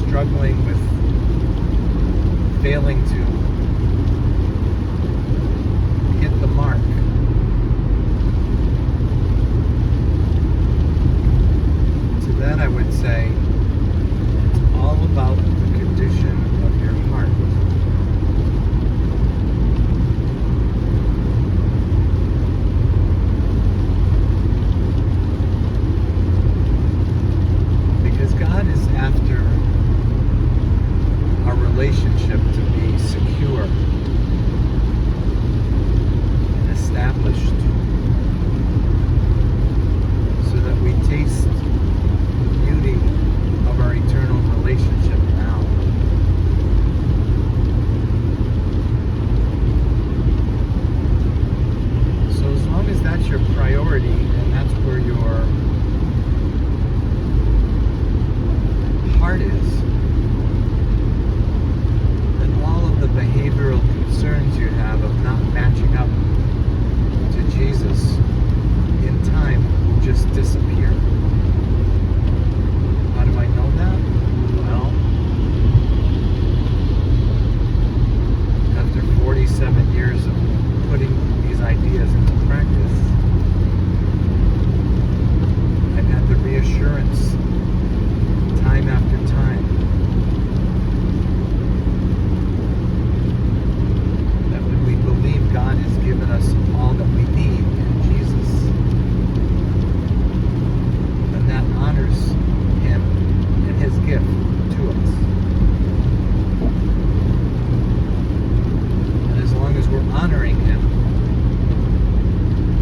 struggling with failing to hit the mark. To that I would say, it's all about the condition of your heart. Because God is after our relationship to be secure and established, so that we taste the beauty of our eternal relationship now. So as long as that's your priority and that's where your heart is, then all of the behavioral concerns you have of not matching up to Jesus in time will just disappear. How do I know that? Well, after 47 years of putting these ideas into practice, I've had the reassurance time after time that when we believe God has given us all that we need in Jesus, then that honors Him and His gift to us. And as long as we're honoring Him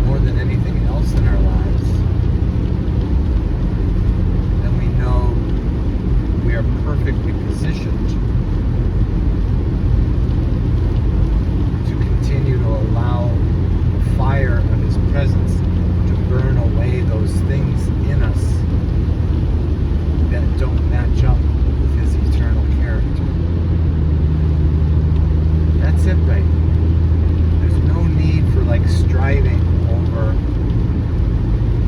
more than anything else in our lives, then we know we are perfectly positioned to continue to allow the fire of His presence to burn away those things in us that don't match up with His eternal character. That's it, right? There's no need for striving over,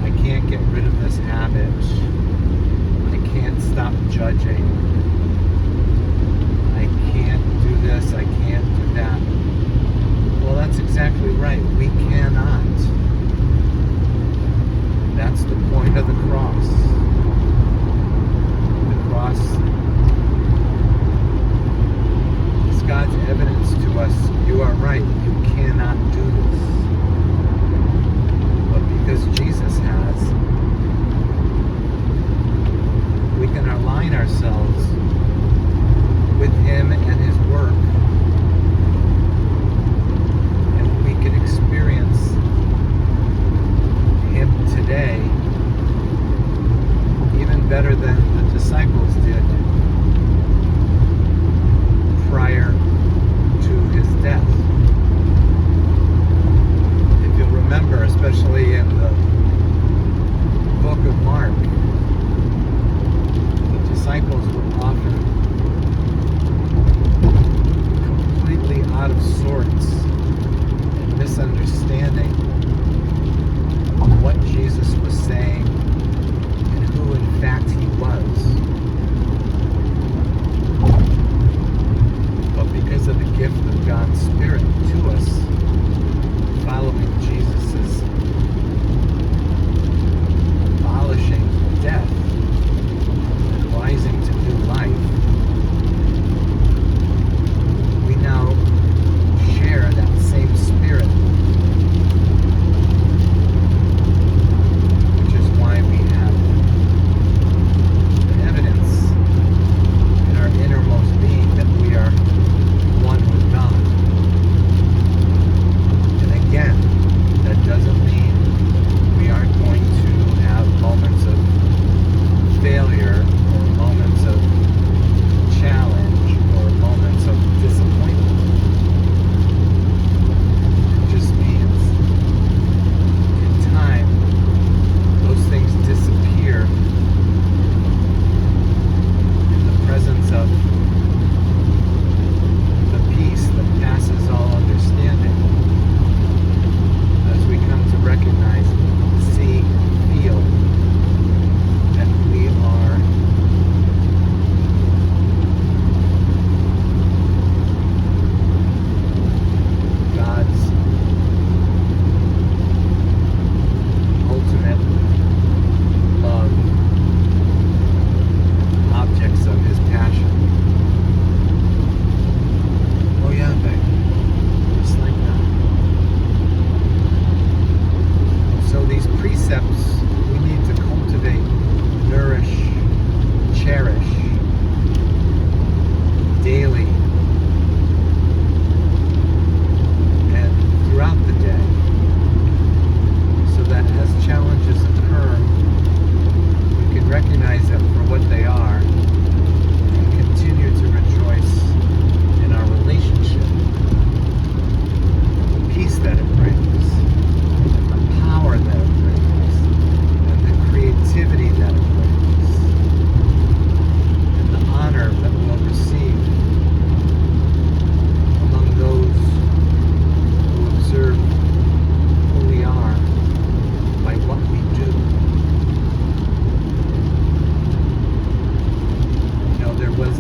I can't get rid of this habit, I can't stop judging, I can't do this, I can't do that. Well, that's exactly right. We cannot. That's the point of the cross. The cross is God's evidence to us. You are right. You cannot do this. But because Jesus has, we can align ourselves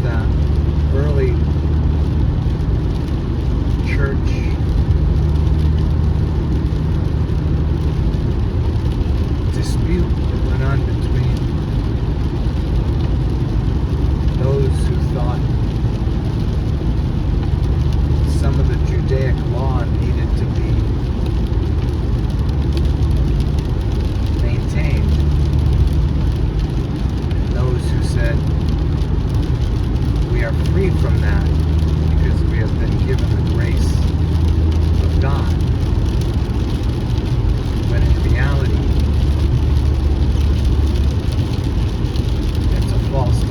that early church dispute that went on between those who thought some of the Judaic law needed to be maintained, and those who said we are free from that because we have been given the grace of God, when in reality it's a false